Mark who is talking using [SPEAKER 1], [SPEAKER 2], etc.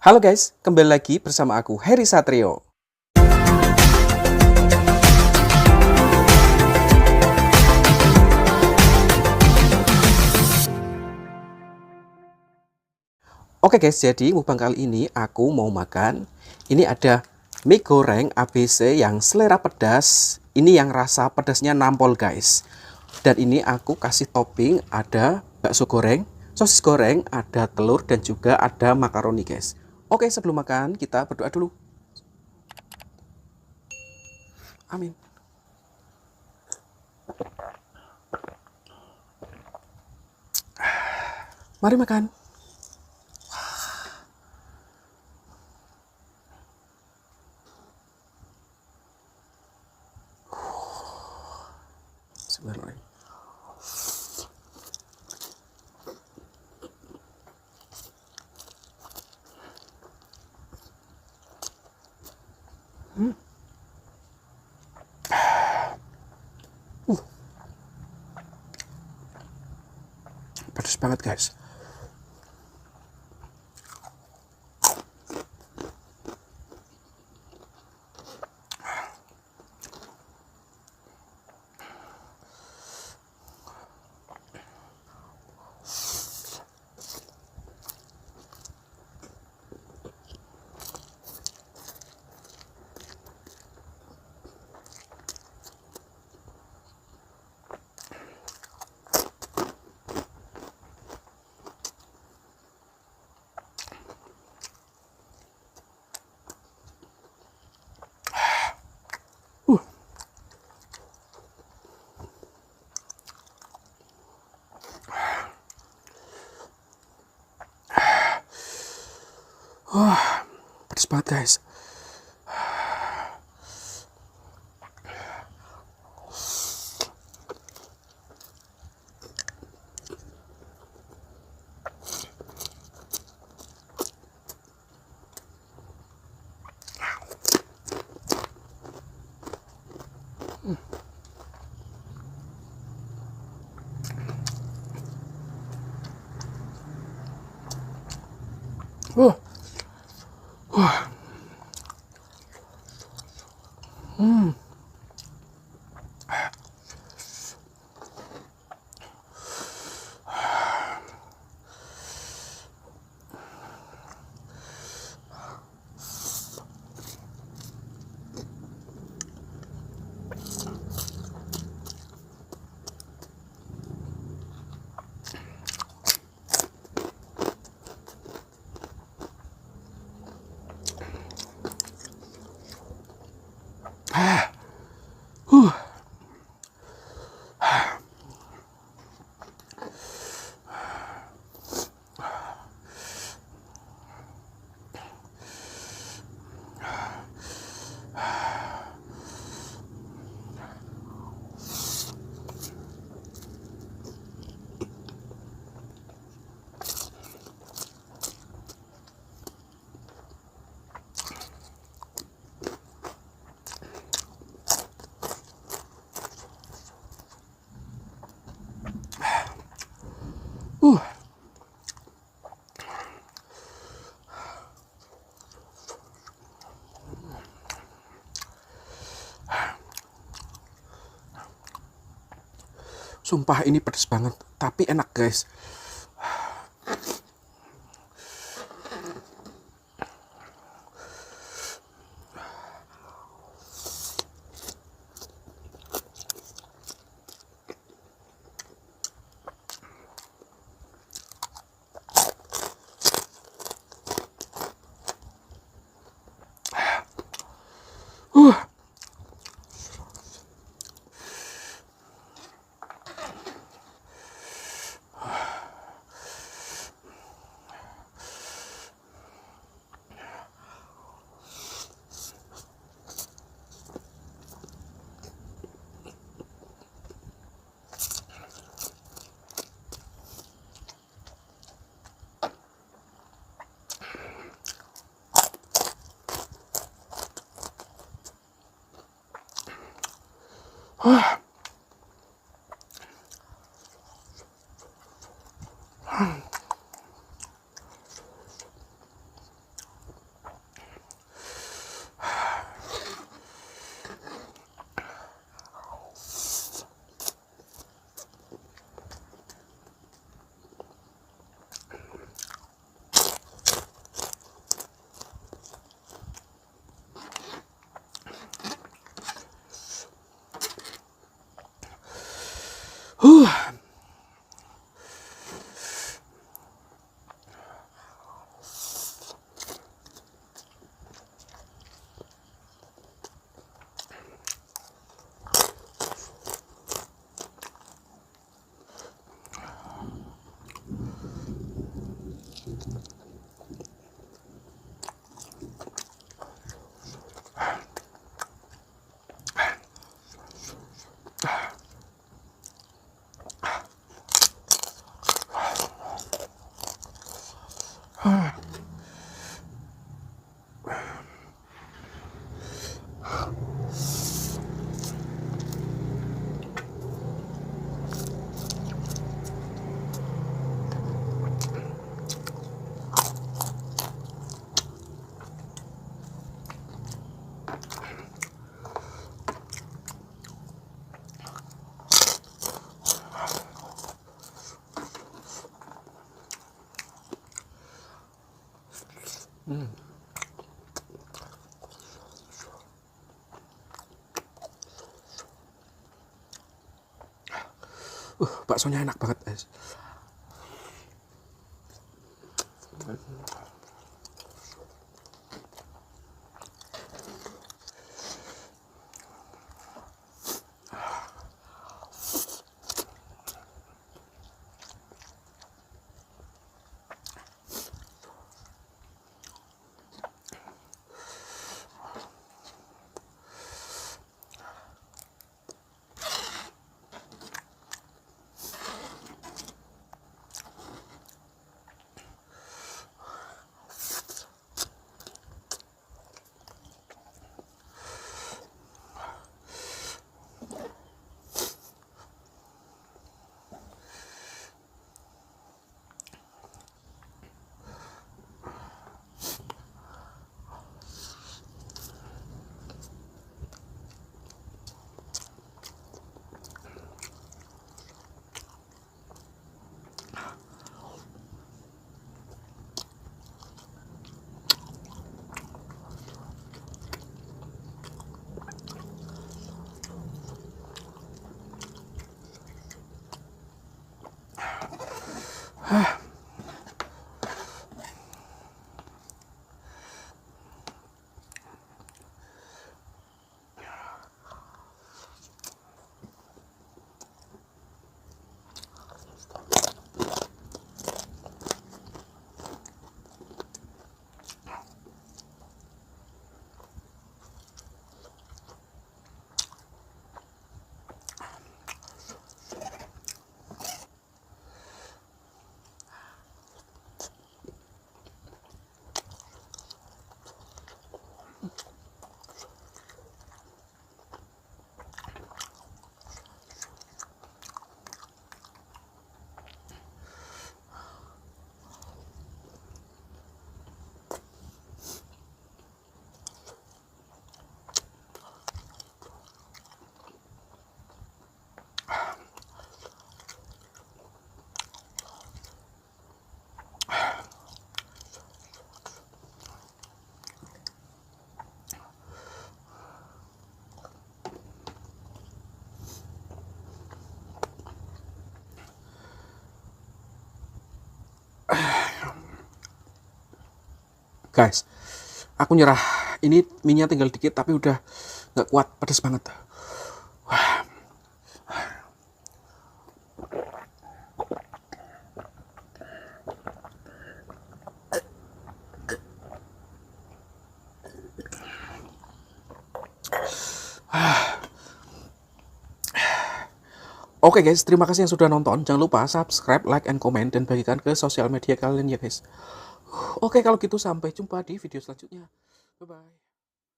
[SPEAKER 1] Halo guys, kembali lagi bersama aku Heri Satrio. Oke guys, jadi mukbang kali ini aku mau makan. Ini ada mie goreng ABC yang selera pedas. Ini yang rasa pedasnya nampol guys. Dan ini aku kasih topping ada bakso goreng, sosis goreng, ada telur dan juga ada makaroni guys. Oke, sebelum makan kita berdoa dulu. Amin. Mari makan. Bismillahirrahmanirrahim. Pedas banget guys. Pedas banget guys. Uh, uh. Sumpah ini pedas banget, tapi enak guys. Uh. Baksonya enak banget, guys. Guys, aku nyerah. Ini minyak tinggal dikit tapi udah nggak kuat, pedes banget. Oke guys, terima kasih yang sudah nonton. Jangan lupa subscribe, like, and comment, dan bagikan ke sosial media kalian ya guys. Oke, kalau gitu sampai jumpa di video selanjutnya. Bye-bye.